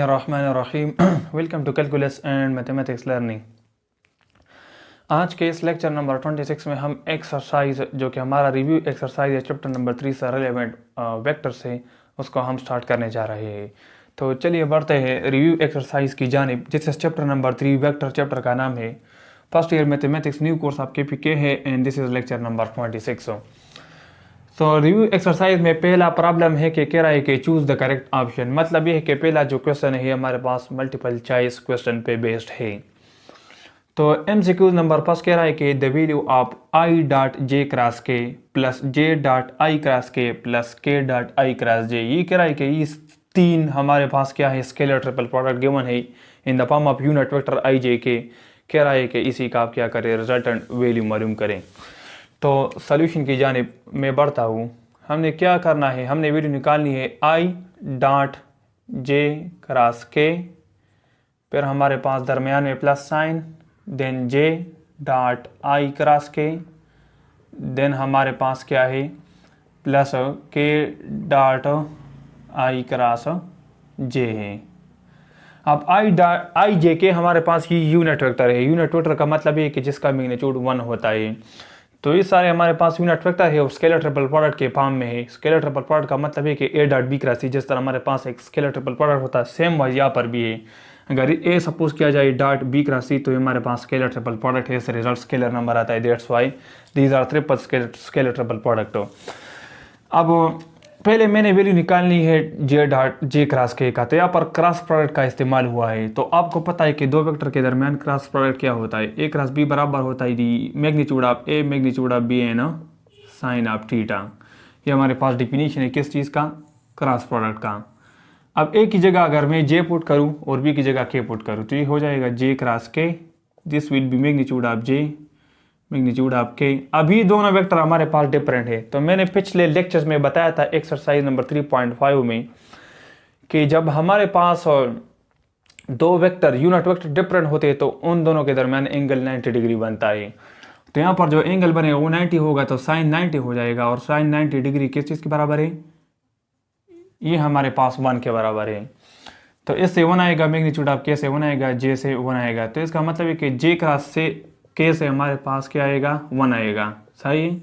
बिस्मिल्लाहिर्रहमानिर्रहीम। Welcome to calculus and mathematics learning. आज के इस लेक्चर नंबर 26 में हम एक्सरसाइज जो कि हमारा रिव्यू एक्सरसाइज है चैप्टर नंबर 3 से रिलेवेंट वेक्टर से उसको हम स्टार्ट करने जा रहे हैं। तो चलिए बढ़ते हैं रिव्यू एक्सरसाइज की जानिब, जिससे चैप्टर नंबर 3 वेक्टर चैप्टर का नाम है first year mathematics new course of KPK है and this is lecture number 26। तो रिव्यू एक्सरसाइज में पहला प्रॉब्लम है कि कह रहा है कि चूज़ द करेक्ट ऑप्शन। मतलब ये है कि पहला जो क्वेश्चन है हमारे पास मल्टीपल चॉइस क्वेश्चन पे बेस्ड है। तो MCQ नंबर फर्स्ट कह रहा है कि the value of I.J cross K plus J.I cross K plus K.I cross J। ये कह रहा है कि इस तीन हमारे पास क्या है स्केलर ट्रिपल प्रोडक्ट गिवन है in the form of unit vector IJ के। कह रहा है कि इसी का आप क्या करें रिजल्टेंट वैल्यू मालूम करें। तो सॉल्यूशन की जानिब मैं बढ़ता हूँ। हमने क्या करना है, हमने वैल्यू निकालनी है I.J क्रॉस K, फिर हमारे पास दरमियान में plus sign, then J.I cross K, then हमारे पास क्या है प्लस K.I क्रॉस J है। अब I.J के हमारे पास ये यूनिट वेक्टर है। यूनिट वेक्टर का मतलब ये कि जिसका मैग्नीट्यूड 1 होता है। तो ये सारे हमारे पास यूनिट वेक्टर है और स्केलर ट्रिपल प्रोडक्ट के फॉर्म में है। स्केलर ट्रिपल प्रोडक्ट का मतलब है कि A.B क्रॉस C, जिस तरह हमारे पास एक स्केलर ट्रिपल प्रोडक्ट होता है सेम वाइज यहाँ पर भी है। अगर A सपोज किया जाए .B क्रॉस C तो ये हमारे पास स्केलर ट्रिपल प्रोडक्ट है, इससे रिजल्ट स्केलर नंबर आता है। That's why these R triple scalar triple product. अब पहले मैंने वैल्यू निकालनी है J क्रॉस K का, तो यहाँ पर क्रॉस प्रोडक्ट का इस्तेमाल हुआ है। तो आपको पता है कि दो वेक्टर के दरमियान क्रॉस प्रोडक्ट क्या होता है, A क्रॉस B बराबर होता है दी magnitude of A magnitude of B है ना साइन ऑफ थीटा। ये हमारे पास डिफिनीशन है किस चीज़ का, क्रॉस प्रोडक्ट का। अब A की जगह अगर मैं J पुट करूँ और B की जगह K पुट करूँ तो ये हो जाएगा J cross K, this will be magnitude of J magnitude of K। अभी दोनों वेक्टर हमारे पास डिफरेंट है। तो मैंने पिछले लेक्चर्स में बताया था एक्सरसाइज नंबर 3.5 में कि जब हमारे पास दो वेक्टर यूनिट वेक्टर डिफरेंट होते हैं तो उन दोनों के दरमियान एंगल 90 डिग्री बनता है। तो यहाँ पर जो एंगल बनेगा वो 90 होगा, तो साइन 90 हो जाएगा। और साइन 90 डिग्री किस चीज़ के बराबर है, ये हमारे पास 1 के बराबर है। तो इससे 1 आएगा, मैग्नीट्यूड ऑफ K से 1 आएगा, J से 1 आएगा। तो इसका मतलब है कि J क्रॉस से K से हमारे पास क्या आएगा 1 आएगा। सही।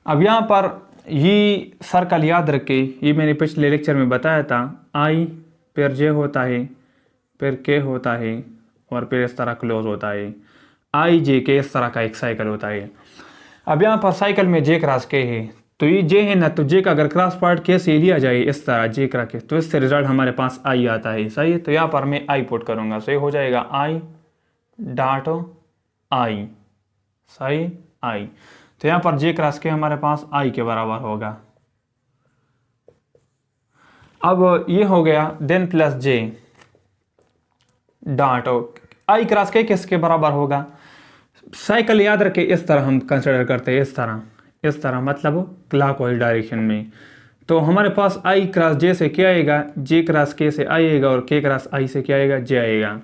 अब यहाँ पर ये सर्कल याद रखे, ये मैंने पिछले लेक्चर में बताया था। I फिर J होता है, फिर K होता है और फिर इस तरह क्लोज होता है। I.J K इस तरह का एक साइकिल होता है। अब यहाँ पर साइकिल में J क्रॉस K है, तो ये J है ना, तो J का अगर क्रॉस पार्ट K से लिया जाए इस तरह J क्रॉस K, तो इससे रिजल्ट हमारे पास I आता है। सही है। तो यहाँ पर मैं I पुट करूँगा, तो ये हो जाएगा I.I। सही I। तो यहाँ पर J क्रॉस K हमारे पास I के बराबर होगा। अब ये हो गया, then plus J dot I cross K किसके बराबर होगा, साइकिल याद रखे इस तरह हम कंसिडर करते हैं, इस तरह मतलब क्लॉकवाइज डायरेक्शन में। तो हमारे पास I क्रॉस J से क्या आएगा, J क्रॉस K से I आएगा और K क्रॉस I से क्या आएगा, J आएगा।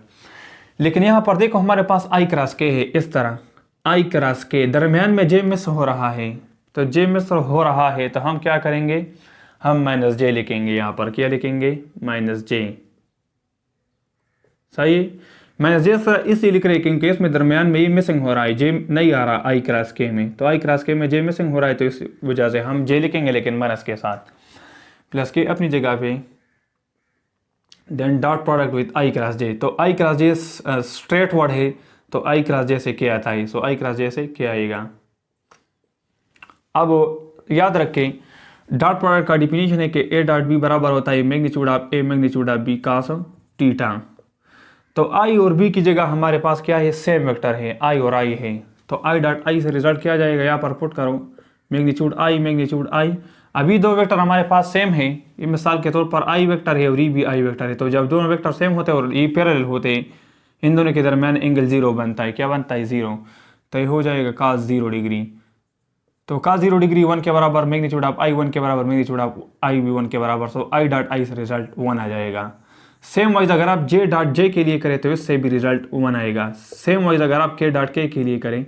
लेकिन यहाँ पर देखो हमारे पास I क्रॉस K है, इस तरह I क्रॉस K दरमियान में J मिस हो रहा है। तो J मिस हो रहा है तो हम क्या करेंगे, हम माइनस J लिखेंगे। यहाँ पर क्या लिखेंगे, माइनस J। सही। माइनस J इसलिए लिख रहे हैं क्योंकि इसमें दरमियान में ये मिसिंग हो रहा है, J नहीं आ रहा I क्रॉस K में। तो I क्रॉस K में J मिसिंग हो रहा है, तो इस वजह से हम J लिखेंगे लेकिन माइनस के साथ, प्लस K अपनी जगह पे, then dot product with I cross J। तो I cross J straightforward है, तो I क्रॉस J से क्या आता है, सो I क्रॉस J से क्या आएगा। अब याद रखें डॉट प्रोडक्ट का डिफिनीशन है कि A.B बराबर होता है magnitude of A magnitude of B cos theta. तो I और B की जगह हमारे पास क्या है, सेम वेक्टर है, I और I है। तो I.I से रिजल्ट क्या जाएगा, यहाँ पर पुट करो मैग्नीट्यूड I मैग्नीट्यूड I। अभी दो वेक्टर हमारे पास सेम है, ये मिसाल के तौर पर I वेक्टर है और ये भी I वेक्टर है। तो जब दोनों वेक्टर सेम होते हैं और ये पैरेलल होते हैं, इन दोनों के दरमियान एंगल 0 बनता है। क्या बनता है, 0। तो ये हो जाएगा cos 0 डिग्री। तो cos 0 डिग्री 1 के बराबर, मैग्नीट्यूड ऑफ I 1 के बराबर, मैग्नीट्यूड ऑफ I भी 1 के बराबर। सो I.I से रिजल्ट 1 आ जाएगा। सेम वाइज अगर आप J.J के लिए करें तो इससे भी रिजल्ट 1 आएगा। सेम वाइज अगर आप K.K के लिए करें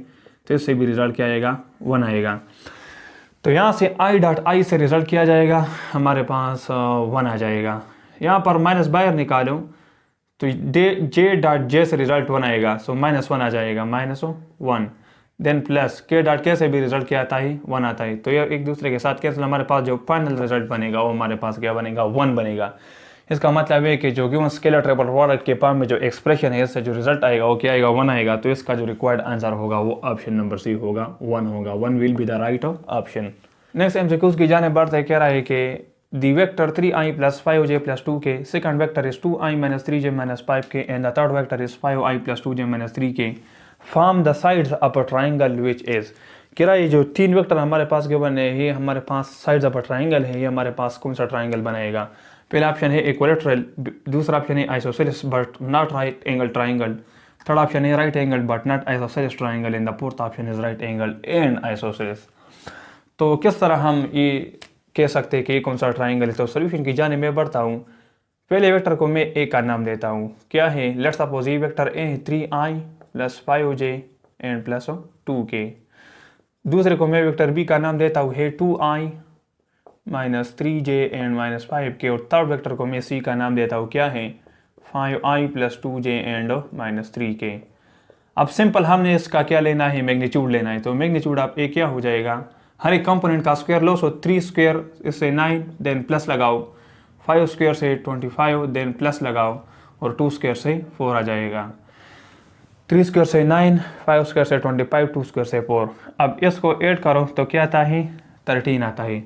तो इससे भी रिजल्ट क्या आएगा, 1 आएगा। तो यहाँ से I.I से रिजल्ट किया जाएगा, हमारे पास 1 आ जाएगा। यहाँ पर माइनस बाहर निकालो तो जे डॉट जे से रिजल्ट 1 आएगा, सो -1 आ जाएगा, -1। देन प्लस के डॉट के से भी रिजल्ट क्या आता है, 1 आता है। तो ये एक दूसरे के साथ कैंसिल, हमारे पास जो फाइनल रिजल्ट बनेगा वो हमारे पास क्या बनेगा, 1 बनेगा। इसका मतलब है कि जो गिवन स्केलर ट्रिपल प्रोडक्ट के फॉर्म में जो एक्सप्रेशन है इससे जो रिजल्ट आएगा वो क्या आएगा, 1 आएगा। तो इसका जो रिक्वायर्ड आंसर होगा वो ऑप्शन नंबर सी होगा, 1 होगा। 1 will be the right option. Next MCQs की जाने बढ़ते हैं। कह रहा है कि the vector 3i plus 5j plus 2k, second vector is 2i minus 3j minus 5k, and the third vector is 5i plus 2j minus 3k. Form the sides of a triangle which is। कह रहा है ये जो 3 vector हमारे पास given है ये हमारे पास sides of a triangle है, ये हमारे पास कौन सा ट्राइंगल बनाएगा। पहला ऑप्शन है इक्विलेटरल, दूसरा ऑप्शन है isosceles but not right angle triangle, third option है right angle but not isosceles triangle, and the fourth option is right angle and isosceles. तो किस तरह हम ये कह सकते हैं कि ये कौन सा ट्राइंगल है। तो सोल्यूशन की जाने में बढ़ता हूँ। पहले वेक्टर को मैं ए का नाम देता हूँ, क्या है, लेट्स सपोज ये वेक्टर ए है 3i plus 5j and plus 2k। दूसरे को मैं वेक्टर बी का नाम देता हूँ है 2i minus 3j and minus 5k, और थर्ड वेक्टर को मैं सी का नाम देता हूँ, क्या है, 5i plus 2j and minus 3k। अब सिंपल हमने इसका क्या लेना है, मैग्नीट्यूड लेना है। तो मैग्नीट्यूड आप ए क्या हो जाएगा, हर एक कंपोनेंट का स्क्वायर लो, सो 3 स्क्वायर इससे 9, देन प्लस लगाओ, 5 स्क्वायर से 25, देन प्लस लगाओ, और 2 स्क्वायर से 4 आ जाएगा। 3 स्क्वायर से 9, 5 स्क्वायर से 25, 2 स्क्वायर से 4। अब इसको ऐड करो तो क्या आता है, 13 आता है।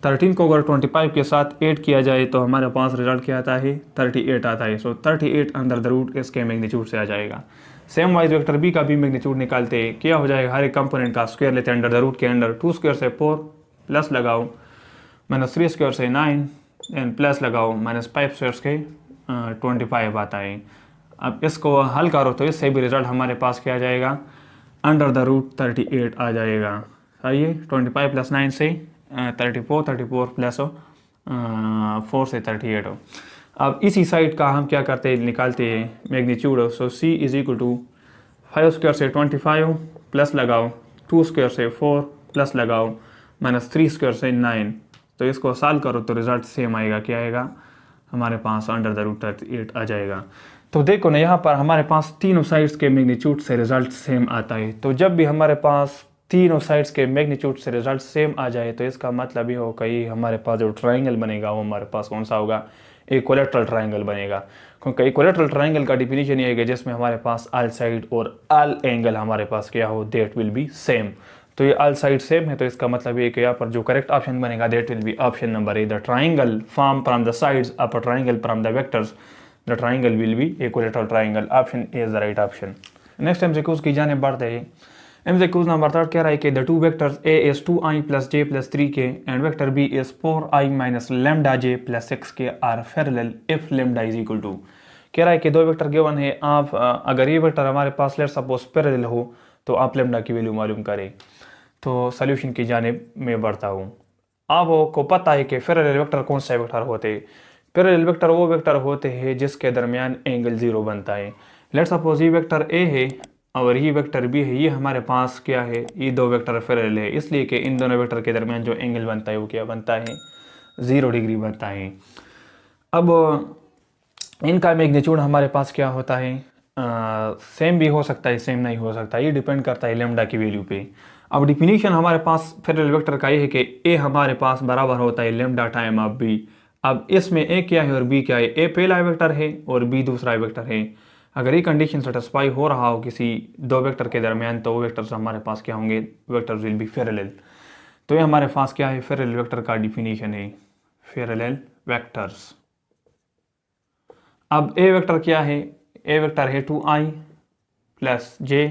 13 को अगर 25 के साथ ऐड किया जाए तो हमारे पास रिजल्ट क्या आता है, 38 आता है। सो 38 अंडर द रूट इसके मैग्नीट्यूड से आ जाएगा। सेम वाइज वेक्टर बी का भी मैग्नीट्यूड निकालते हैं, क्या हो जाएगा, हर एक कंपोनेंट का स्क्वायर लेते हैं अंडर द रूट के अंडर, 2 स्क्वायर से 4 प्लस लगाओ, माइनस 3 स्क्वायर से 9 एंड प्लस लगाओ, माइनस 5 स्क्वायर के 25 आता है। अब इसको हल करो तो इससे भी रिजल्ट हमारे पास क्या आ जाएगा, अंडर द रूट 38 आ जाएगा। सही है, 25 प्लस 9 से 34, 34 प्लस 4 से 38 हो। अब इसी साइड का हम क्या करते हैं, निकालते हैं magnitude. So C is equal to 5 square से 25 प्लस लगाओ, 2 स्क्वायर से 4 प्लस लगाओ, माइनस 3 स्क्वायर से 9। तो इसको सॉल्व करो तो रिजल्ट सेम आएगा, क्या आएगा, हमारे पास अंडर द रूट 38 आ जाएगा। तो देखो ना यहाँ पर हमारे पास तीनों साइड्स के मैग्नीट्यूड से रिजल्ट सेम आता है। तो जब भी हमारे पास तीनों साइड्स के मैग्नीट्यूड से रिजल्ट सेम आ जाए तो इसका मतलब ये होगा कि हमारे पास जो ट्राइंगल बनेगा वो हमारे पास कौन सा होगा, इक्विलेटरल ट्राइंगल बनेगा। क्योंकि इक्विलेटरल ट्राइंगल का डिफिनीशन ये है कि जिसमें हमारे पास ऑल साइड और ऑल एंगल हमारे पास क्या हो, दैट विल बी सेम। तो ये ऑल साइड सेम है, तो इसका मतलब ये कि यहाँ पर जो करेक्ट ऑप्शन बनेगा that will be option number A, the triangle form from the sides of a triangle from the vectors, the triangle will be equilateral triangle. Option A is the right option. Next MCQs की जाने बढ़ते हैं। MCQs number 3 कह रहा है कि the two vectors A is 2i plus j plus 3k and vector B is 4i minus lambda j plus 6k are parallel if lambda is equal to. कह रहा है कि दो वेक्टर गिवन है, आप अगर ये वेक्टर हमारे पास लेट सपोज पैरेलल हो तो आप लैम्डा की वैल्यू मालूम करें। तो सोल्यूशन की जानिब में बढ़ता हूँ। आपको पता है कि पैरेलल वेक्टर कौन सा वेक्टर होते हैं, पैरेलल वेक्टर वो वेक्टर होते हैं जिसके दरमियान एंगल 0 बनता है। लेट सपोज ये वेक्टर ए है और ये वेक्टर बी है, ये हमारे पास क्या है, ये दो वेक्टर पैरेलल है, इसलिए कि इन दोनों वेक्टर के दरमियान जो एंगल बनता है वो क्या बनता है, 0 डिग्री बनता है। अब इनका मैग्नीट्यूड हमारे पास क्या होता है, सेम भी हो सकता है, सेम नहीं हो सकता, ये डिपेंड करता है लैम्डा की वैल्यू पे। अब डिफिनीशन हमारे पास पैरेलल वेक्टर का ये है कि ए हमारे पास बराबर होता है लैम्डा टाइम ऑफ बी। अब इसमें ए क्या है और बी क्या है, ए पहला वेक्टर है और बी दूसरा वेक्टर है। अगर ये कंडीशन सेटिस्फाई हो रहा हो किसी दो वेक्टर के दरमियान तो वो वेक्टर्स हमारे पास क्या होंगे, वेक्टर्स विल बी पैरेलल। तो ये हमारे पास क्या है, पैरेलल वेक्टर का डिफिनीशन है, पैरेलल वेक्टर्स। अब ए वेक्टर क्या है, ए वेक्टर है 2i plus j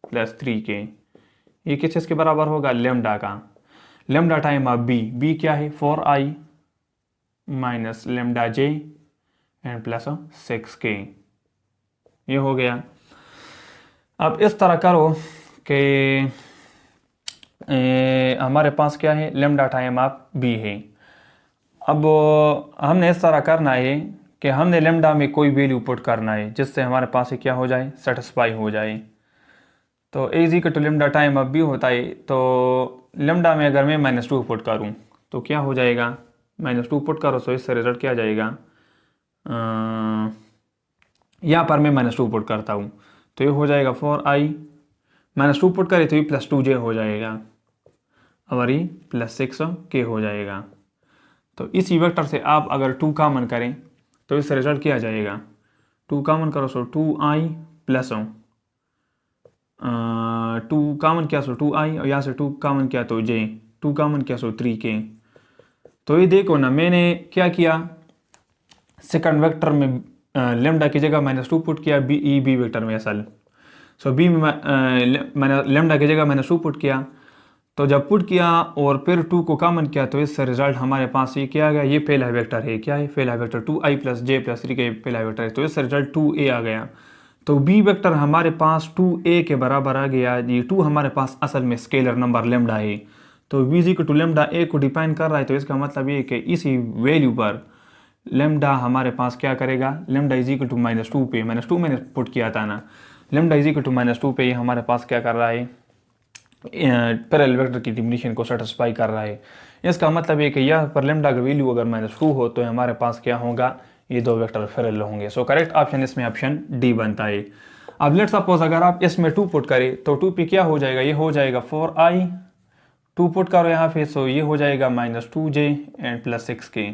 plus 3k, ये किस चीज़ के बराबर होगा, लैम्डा का। Lambda time of B, B क्या है 4i minus lambda j and plus 6k, ये हो गया। अब इस तरह करो कि हमारे पास क्या है, लैम्डा टाइम ऑफ बी है। अब हमने इस तरह करना है कि हमने लैम्डा में कोई वैल्यू पुट करना है जिससे हमारे पास क्या हो जाए, सेटिस्फाई हो जाए। तो A is equal to lambda time of B होता है। तो लैम्डा में अगर मैं -2 पुट करूं तो क्या हो जाएगा, -2 पुट करो तो इससे रिजल्ट क्या आ जाएगा, यहाँ पर मैं -2 पुट करता हूँ, तो ये हो जाएगा 4i -2 पुट करें तो ये +2j हो जाएगा और ये +6k हो जाएगा। तो इसी वेक्टर से आप अगर 2 कॉमन करें तो इससे रिजल्ट क्या जाएगा, 2 कॉमन करो सो 2i प्लस 2 कॉमन किया सो 2i और यहाँ से 2 कॉमन किया तो j, 2 कॉमन किया सो 3k। तो ये देखो ना, मैंने क्या किया, सेकंड वेक्टर में लेमडा की जगह -2 पुट किया, बी वेक्टर में असल। सो बी में मैंने लेमडा की जगह -2 पुट किया, तो जब पुट किया और फिर 2 को कॉमन किया तो इससे रिजल्ट हमारे पास ये क्या आ गया, ये पहला वेक्टर है, क्या है पहला vector 2i plus j plus 3k पहला वेक्टर है, तो इससे रिजल्ट 2a आ गया। तो बी वेक्टर हमारे पास 2a के बराबर आ गया। ये 2 हमारे पास असल में स्केलर नंबर लेमडा है, तो v equal to lambda a को डिफाइन कर रहा है, तो इसका मतलब ये कि इसी वैल्यू पर लेमडा हमारे पास क्या करेगा, लेमडा इज इक्वल टू -2 पे, -2 मैंने पुट किया था ना, लेमडा इज इक्वल टू -2 पे ये हमारे पास क्या कर रहा है, पैरेलल वेक्टर की डिफिनीशन को सेटिस्फाई कर रहा है। इसका मतलब ये कि यहाँ पर लेमडा का वैल्यू अगर -2 हो तो हमारे पास क्या होगा, ये दो वेक्टर पैरेलल होंगे। सो करेक्ट ऑप्शन इसमें ऑप्शन डी बनता है। अब लेट सपोज अगर आप इसमें 2 पुट करें तो 2 पे क्या हो जाएगा, ये हो जाएगा 4i, 2 पुट करो यहाँ पे, सो ये हो जाएगा -2j एंड +6k।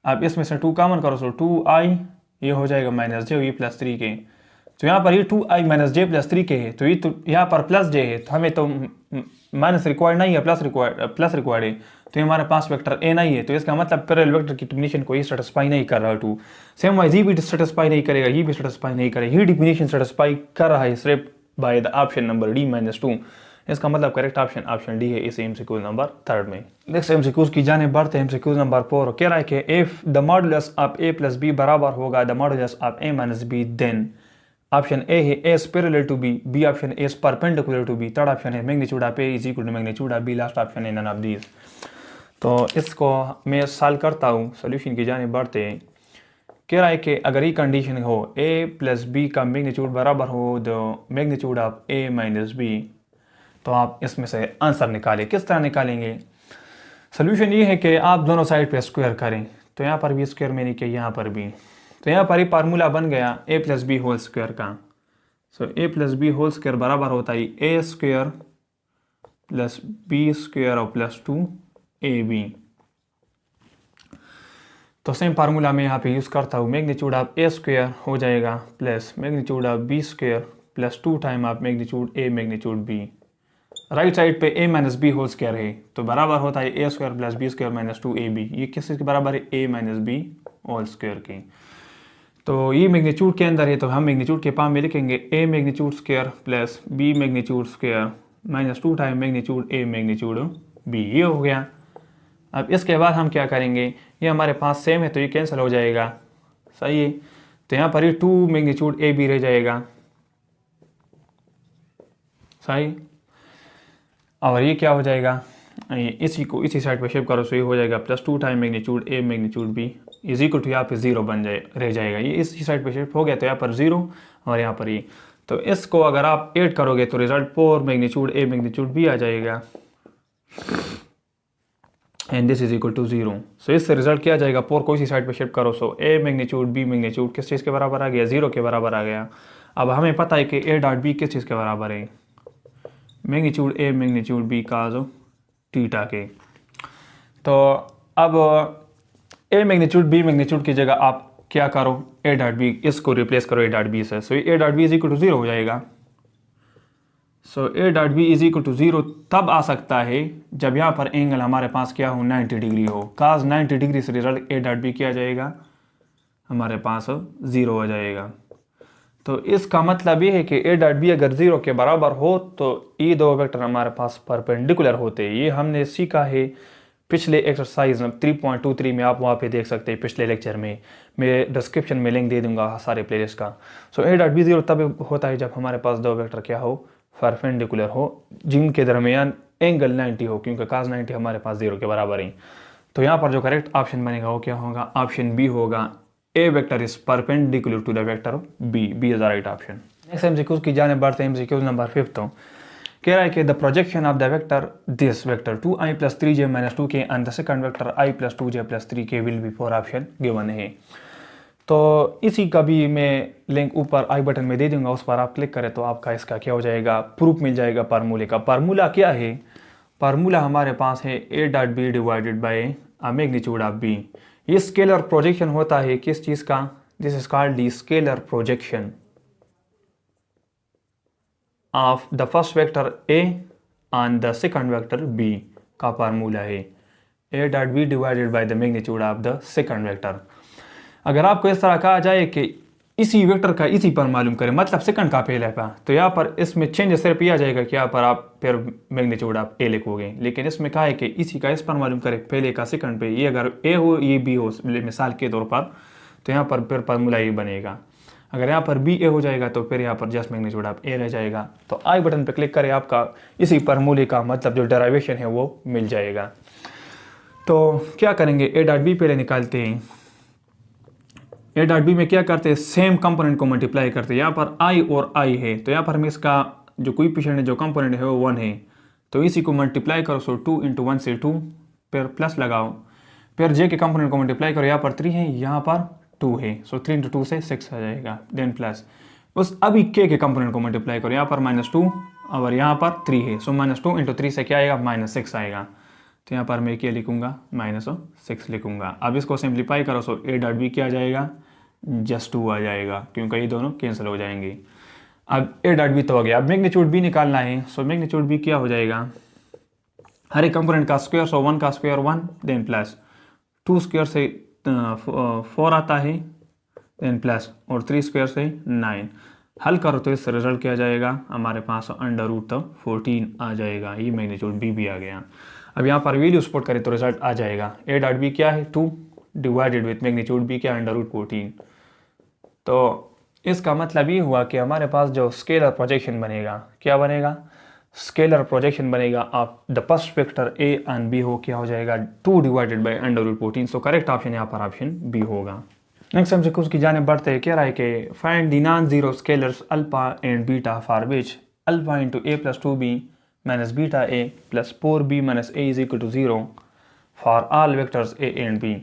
अब इसमें से 2 कॉमन करो सो 2i, ये हो जाएगा -j और ये +3k। तो यहाँ पर ये 2i -j +3k है, तो ये तो यहाँ पर +j है, तो हमें तो माइनस रिक्वायर्ड नहीं है, प्लस रिक्वायर्ड है, तो ये हमारे पास वेक्टर a नहीं है, तो इसका मतलब पैरेलल वेक्टर की डिफिनीशन को ये सेटिस्फाई नहीं कर रहा है 2। सेम वाइज ये भी सेटिस्फाई नहीं करेगा, ये भी सेटिस्फाई नहीं करेगा, ये डिफिनीशन सेटिस्फाई कर रहा है सिर्फ by the option number D -2। इसका मतलब करेक्ट ऑप्शन ऑप्शन डी है इस एमसीक्यू नंबर 3 में। नेक्स्ट एमसीक्यूज की जाने बढ़ते हैं। एमसीक्यू नंबर 4 कह रहा है कि if the modulus of a plus B बराबर होगा the modulus of a minus B, then option A है a is parallel to b, B option A is perpendicular to b, third option है magnitude of a is equal to magnitude of b, last option है none of these. तो इसको मैं solve करता हूँ, solution की जाने बढ़ते हैं। कह रहा है कि अगर ये कंडीशन हो a प्लस बी का मैग्नीट्यूड बराबर हो the magnitude of a minus b, तो आप इसमें से आंसर निकालें। किस तरह निकालेंगे, सोल्यूशन ये है कि आप दोनों साइड पे स्क्वायर करें, तो यहाँ पर भी स्क्वायर मैंने किया, यहाँ पर भी, तो यहाँ पर ही फार्मूला बन गया a plus B whole square का। So a plus B whole square बराबर होता है a square plus B square और प्लस 2ab। तो सेम फार्मूला मैं यहाँ पे यूज़ करता हूँ, मैग्नीट्यूड ऑफ a स्क्वायर हो जाएगा plus magnitude of b square plus 2 time of magnitude a magnitude b। Right side पे a minus B whole square है, तो बराबर होता है a square plus B square minus 2ab। ये किस चीज़ के बराबर है, a minus B whole square के। तो ये मैग्नीट्यूड के अंदर है, तो हम मैग्नीट्यूड के पाम में लिखेंगे a magnitude square plus b magnitude square minus 2 time magnitude a magnitude b। ये हो गया। अब इसके बाद हम क्या करेंगे, ये हमारे पास सेम है तो ये कैंसिल हो जाएगा, सही है। तो यहाँ पर ये 2 मैग्नीट्यूड a b रह जाएगा, सही। और ये क्या हो जाएगा, इसी को इसी साइड पे शिफ्ट करो, सो ये हो जाएगा plus 2 time magnitude a magnitude b is equal to यहाँ पे 0 बन रह जाएगा। ये इसी साइड पे शिफ्ट हो गया, तो यहाँ पर 0 और यहाँ पर ये, तो इसको अगर आप ऐड करोगे तो result 4 magnitude a magnitude b आ जाएगा and this is equal to 0। So इससे रिजल्ट क्या आ जाएगा, 4 को इसी साइड पे शिफ्ट करो, सो a मैग्नीट्यूड b मैग्नीट्यूड किस चीज़ के बराबर आ गया, 0 के बराबर आ गया। अब हमें पता है कि a डॉट b किस चीज़ के बराबर है, magnitude a magnitude b cause theta के। तो अब a मैग्नीट्यूड b मैग्नीट्यूड की जगह आप क्या करो, a डॉट b इसको रिप्लेस करो a डॉट b से, so a dot b is equal to 0 हो जाएगा। So a dot b is equal to 0 तब आ सकता है जब यहाँ पर एंगल हमारे पास क्या हो, 90 डिग्री हो। काज 90 डिग्री से रिजल्ट a डॉट b क्या आ जाएगा, हमारे पास 0 हो जाएगा। तो इसका मतलब ये है कि a डॉट b अगर 0 के बराबर हो तो ये दो वेक्टर हमारे पास परपेंडिकुलर होते हैं। ये हमने सीखा है पिछले एक्सरसाइज 3.23 में, आप वहाँ पे देख सकते हैं पिछले लेक्चर में, मैं डिस्क्रिप्शन में लिंक दे दूंगा सारे प्लेलिस्ट का। सो a डॉट b 0 तब होता है जब हमारे पास दो वेक्टर क्या हो, परपेंडिकुलर हो, जिनके दरमियान एंगल 90 हो, क्योंकि cos 90 हमारे पास 0 के बराबर है। तो यहाँ पर जो करेक्ट ऑप्शन बनेगा वो क्या होगा, ऑप्शन बी होगा, a vector is perpendicular to the vector b is the right option. Next MCQs की जाने बढ़ते हैं। एमसीक्यूज नंबर 5 तो कह रहा है कि the projection of the vector this vector 2i plus 3j minus 2k and the second vector i plus 2j plus 3k will be 4 option given है। तो इसी का भी मैं लिंक ऊपर आई बटन में दे दूंगा, उस पर आप क्लिक करें तो आपका इसका क्या हो जाएगा, प्रूफ मिल जाएगा फार्मूले का। फार्मूला क्या है, फार्मूला हमारे पास है A dot B divided by magnitude of B. ये स्केलर प्रोजेक्शन होता है किस चीज़ का, this is called the scalar projection of the first vector A on the second vector B का फार्मूला है A dot B divided by the magnitude of the second vector. अगर आपको इस तरह कहा जाए कि इसी वेक्टर का इसी पर मालूम करें, मतलब सेकंड का पहले का, तो यहाँ पर इसमें चेंज सिर्फ यह आ जाएगा कि यहाँ पर आप फिर मैग्नीट्यूड आप ए लिखोगे, लेकिन इसमें कहा है कि इसी का इस पर मालूम करें पहले का सेकंड पे। ये अगर ए हो ये बी हो मिसाल के तौर पर, तो यहाँ पर फिर फार्मूला ये बनेगा। अगर यहाँ पर बी ए हो जाएगा तो फिर यहाँ पर जस्ट मैग्नीट्यूड आप ए रह जाएगा। तो आई बटन पर क्लिक करें, आपका इसी फार्मूले का मतलब जो डेरिवेशन है वो मिल जाएगा। तो क्या करेंगे, ए डॉट बी पहले निकालते हैं। ए डॉट बी में क्या करते हैं, सेम कंपोनेंट को मल्टीप्लाई करते हैं। यहाँ पर आई और आई है तो यहाँ पर हम इसका जो कोएफिशिएंट है, जो कंपोनेंट है वो 1 है, तो इसी को मल्टीप्लाई करो। सो 2 × 1 से 2, फिर प्लस लगाओ, फिर जे के कंपोनेंट को मल्टीप्लाई करो। यहाँ पर 3 है, यहाँ पर 2 है, सो 3 × 2 से 6 आ जाएगा। देन प्लस उस अभी के कंपोनेंट को मल्टीप्लाई करो। यहाँ पर -2 और यहाँ पर 3 है, सो -2 × 3 से क्या आएगा, -6 आएगा। तो यहाँ पर मैं क्या लिखूंगा, -6 लिखूंगा। अब इसको सिंप्लीफाई करो, सो ए डॉट बी क्या आ जाएगा, जस्ट 2 आ जाएगा, क्योंकि ये दोनों कैंसिल हो जाएंगे। अब ए डॉट बी तो हो गया, अब मैग्नीट्यूड बी निकालना है। सो मैग्नीट्यूड बी क्या हो जाएगा, हर एक कंपोनेंट का स्क्वायर, सो 1 का स्क्वायर 1, देन प्लस 2 स्क्वायर से 4 आता है, देन प्लस और 3 स्क्वायर से 9। हल करो तो इससे रिजल्ट क्या आ जाएगा, हमारे पास √14 आ जाएगा। ये मैग्नीट्यूड बी भी आ गया। अब यहाँ पर वैल्यू पुट करें तो रिजल्ट आ जाएगा, ए डॉट बी क्या है 2 डिवाइडेड विथ मैग्नीट्यूड बी क्या √14। तो इसका मतलब ये हुआ कि हमारे पास जो स्केलर प्रोजेक्शन बनेगा, क्या बनेगा, स्केलर प्रोजेक्शन बनेगा of the first vector A and B हो क्या हो जाएगा 2 divided by √14। So correct option यहाँ पर ऑप्शन बी होगा। नेक्स्ट हमसे कुछ की जाने बढ़ते हैं, कह रहा है कि find the non zero scalars alpha and beta for which alpha × a + 2b - beta a + 4b - a = 0 for all vectors a and b।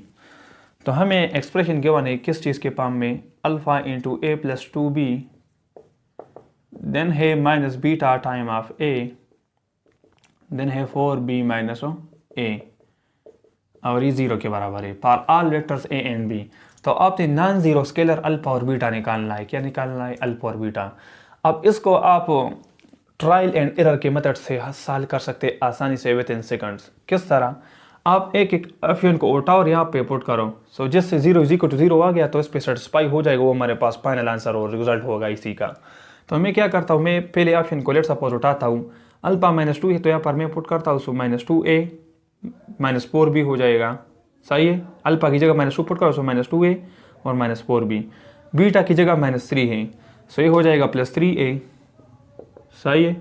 तो हमें एक्सप्रेशन गिवन है किस चीज़ के फॉर्म में, अल्फा × a + 2b, देन है minus beta time of a, then है 4b - a, और ये 0 के बराबर है for all vectors a and b। तो आपने नॉन जीरो स्केलर अल्फा और बीटा निकालना है। क्या निकालना है, अल्फा और बीटा। अब इसको आप ट्रायल एंड एरर के मेथड से सॉल्व कर सकते हैं आसानी से विद इन सेकंड्स। किस तरह, आप एक एक ऑप्शन को उठाओ और यहाँ पे पुट करो। सो जिससे 0 = 0 आ गया तो इस पर सेटिस्फाई हो जाएगा, वो हमारे पास फाइनल आंसर और रिजल्ट होगा इसी का। तो मैं क्या करता हूँ, मैं पहले ऑप्शन को लेट सपोज उठाता हूँ, अल्फा -2 है तो यहाँ पर मैं पुट करता हूँ, सो -2a - 4b हो जाएगा। सही है, अल्फा की जगह -2 पुट करो, सो -2a और -4b। बीटा की जगह -3 है, सो ये हो जाएगा +3a। सही है,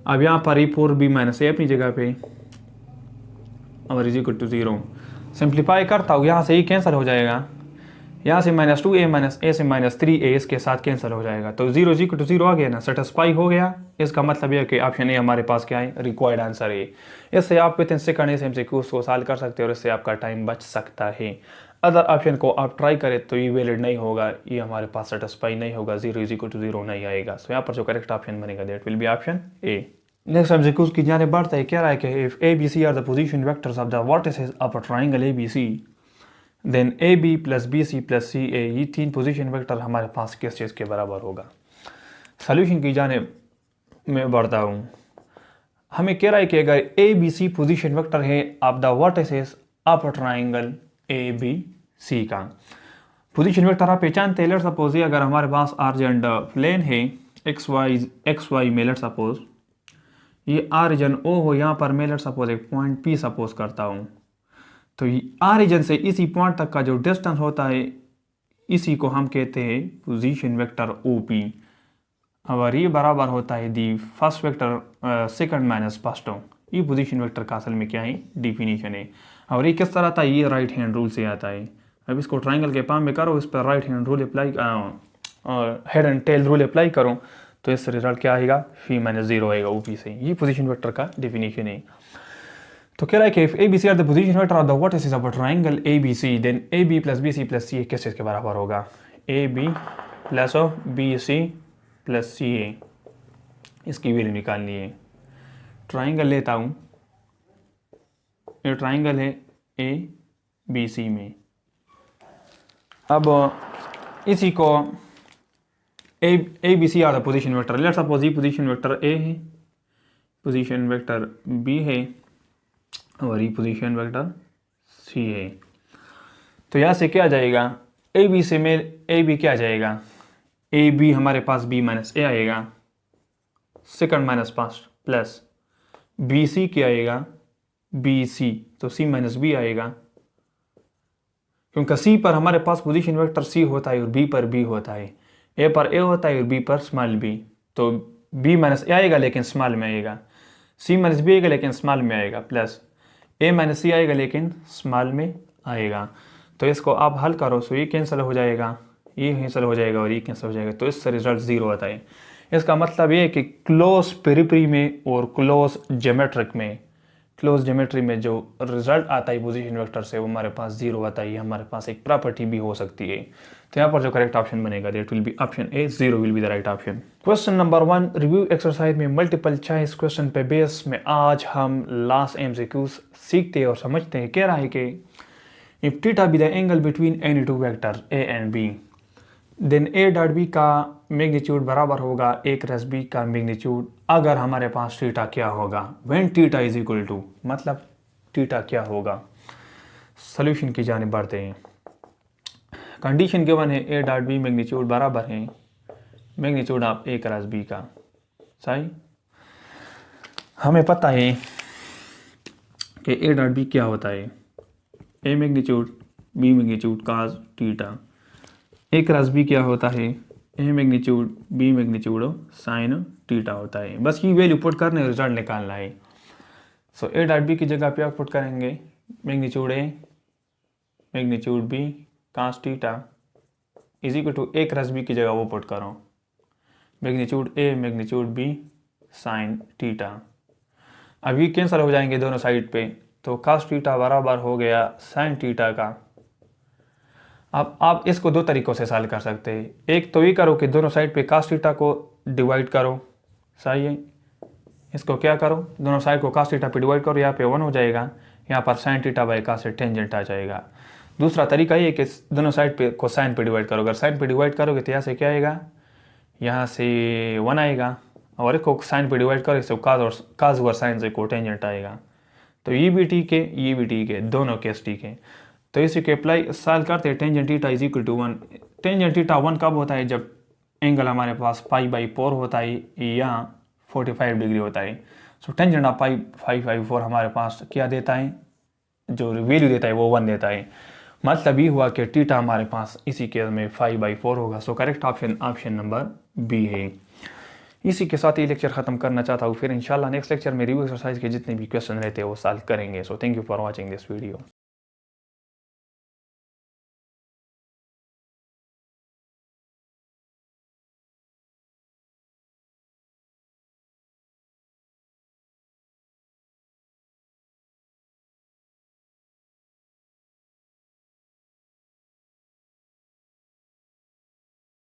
अब यहाँ पर 4b - a अपनी जगह पे और = 0। सिंप्लीफाई करता हूँ, यहाँ से ही कैंसिल हो जाएगा, यहाँ से -2a - a से -3a इसके साथ कैंसिल हो जाएगा, तो 0 = 0 आ गया ना, सेटिस्फाई हो गया। इसका मतलब यह है कि ऑप्शन ए हमारे पास क्या है, रिक्वायर्ड आंसर है। इससे आप विद इन सेकंड इस MCQs को सॉल्व कर सकते हो और इससे आपका टाइम बच सकता है। अदर ऑप्शन को आप ट्राई करें तो ये वैलिड नहीं होगा, ये हमारे पास सेटिस्फाई नहीं होगा, 0 = 0 नहीं आएगा। सो यहाँ पर जो करेक्ट ऑप्शन बनेगा that will be option A. Next MCQs की जाने बढ़ता है, क्या रहा है कि if ABC are the position vectors of the vertices of a triangle ABC, then AB + BC + CA, ये 3 पोजीशन वेक्टर हमारे पास किस चीज़ के बराबर होगा। सोल्यूशन की जाने में बढ़ता हूँ, हमें कह रहा है कि अगर ABC पोजीशन वेक्टर है of the vertices of a triangle ABC का पोजीशन वेक्टर आप पहचानते हैं। लेट्स सपोज अगर हमारे पास ऑरिजिन प्लेन है XY में, लेट्स सपोज ये ऑरिजिन O हो, यहाँ पर मैं लेट्स सपोज एक पॉइंट P सपोज करता हूँ, तो ऑरिजिन से इसी पॉइंट तक का जो डिस्टेंस होता है इसी को हम कहते हैं पोजीशन वेक्टर OP, और ये बराबर होता है the first vector second minus first. ये पोजीशन वेक्टर का असल में क्या है, डिफिनीशन है। और ये किस तरह आता है, ये राइट हैंड रूल से आता है। अब इसको ट्राइंगल के फॉर्म में करो, इस पर राइट हैंड रूल अप्लाई और head and tell rule apply करो, तो इससे रिजल्ट क्या आएगा, φ - 0 आएगा OP से। ये पोजीशन वेक्टर का डिफिनीशन है। तो कह रहा है कि if ABC are the position vector of the vertices of a triangle ABC then AB plus BC plus CA किस चीज़ के बराबर होगा? AB plus BC plus CA, इसकी वैल्यू निकालनी है। ट्राइंगल लेता हूँ, ये ट्राइंगल है ABC में। अब इसी को ABC are the position vector. Let's suppose ये पोजीशन वेक्टर A है, पोजीशन वेक्टर B है और ये पोजीशन वेक्टर C है। तो यहाँ से क्या आ जाएगा? AB से में AB क्या आ जाएगा? AB हमारे पास B माइनस A आएगा, second minus first, plus BC क्या आएगा? BC, तो C माइनस B आएगा, क्योंकि C पर हमारे पास पोजीशन वेक्टर C होता है और B पर B होता है। A पर A होता है और B पर स्मॉल b, तो B माइनस A आएगा लेकिन स्मॉल में आएगा, C माइनस B आएगा लेकिन स्मॉल में आएगा, प्लस A माइनस C आएगा लेकिन स्मॉल में आएगा। तो इसको आप हल करो, सो ये कैंसिल हो जाएगा, ये कैंसिल हो जाएगा और ये कैंसिल हो जाएगा, तो इससे रिजल्ट 0 आता है। इसका मतलब ये है कि क्लोज पेरिफेरी में और क्लोज ज्योमेट्री में जो रिजल्ट आता है पोजीशन वेक्टर से वो हमारे पास 0 आता है। हमारे पास एक प्रॉपर्टी भी हो सकती है। तो यहाँ पर जो करेक्ट ऑप्शन बनेगा that will be option A, 0 will be the right option. Question number 1 review exercise में मल्टीपल चॉइस क्वेश्चन पे बेस में आज हम लास्ट एमसीक्यूज सीखते और समझते हैं। कह रहा है कि if theta be the angle between any two vector A and B then A dot B का मैग्नीट्यूड बराबर होगा ए क्रॉस बी का मैग्नीट्यूड अगर हमारे पास थीटा क्या होगा, when theta is equal to, मतलब थीटा क्या होगा। सॉल्यूशन की जानिब बढ़ते हैं। कंडीशन गिवन है ए डॉट बी मैग्नीट्यूड बराबर है magnitude of A cross B का। सही, हमें पता है कि ए डॉट बी क्या होता है, A magnitude B magnitude cos theta. A cross B क्या होता है, A magnitude B magnitude sine theta होता है। बस ये वैल्यू पुट करने रिजल्ट निकालना है। सो ए डॉट बी की जगह पे आप पुट करेंगे magnitude A magnitude B cos theta is equal to A cross B की जगह वो पुट करो magnitude A magnitude B sine theta. अब ये कैंसिल हो जाएंगे दोनों साइड पे, तो cos थीटा बराबर हो गया साइन थीटा का। अब आप इसको दो तरीक़ों से सॉल्व कर सकते हैं। एक तो ये करो कि दोनों साइड पे cos थीटा को डिवाइड करो, सही है। इसको क्या करो, दोनों साइड को cos थीटा पे डिवाइड करो, यहाँ पे 1 हो जाएगा, यहाँ पर sin थीटा बाई cos से टेंजेंट आ जाएगा। दूसरा तरीका ये कि दोनों साइड पे को साइन पे डिवाइड करो। अगर साइन पे डिवाइड करोगे तो यहाँ से क्या आएगा, यहाँ से 1 आएगा, और इसको साइन पे डिवाइड करो इसको cos और साइन से को टेंजेंट आएगा। तो ये भी ठीक है, ये भी ठीक है, दोनों केस ठीक है। तो इसी के अप्लाई सॉल्व करते हैं। Tangent theta is equal to 1। Tangent theta 1 कब होता है, जब एंगल हमारे पास π/4 होता है या 45 डिग्री होता है। सो टेंजेंट ऑफ π/4 हमारे पास क्या देता है, जो वैल्यू देता है वो 1 देता है। मतलब ये हुआ कि थीटा हमारे पास इसी केस में 5/4 होगा। So correct option option number B है। इसी के साथ ये लेक्चर खत्म करना चाहता हूँ। फिर इंशाल्लाह नेक्स्ट लेक्चर में रिव्यू एक्सरसाइज के जितने भी क्वेश्चन रहते हैं वो सॉल्व करेंगे। So thank you for watching this video.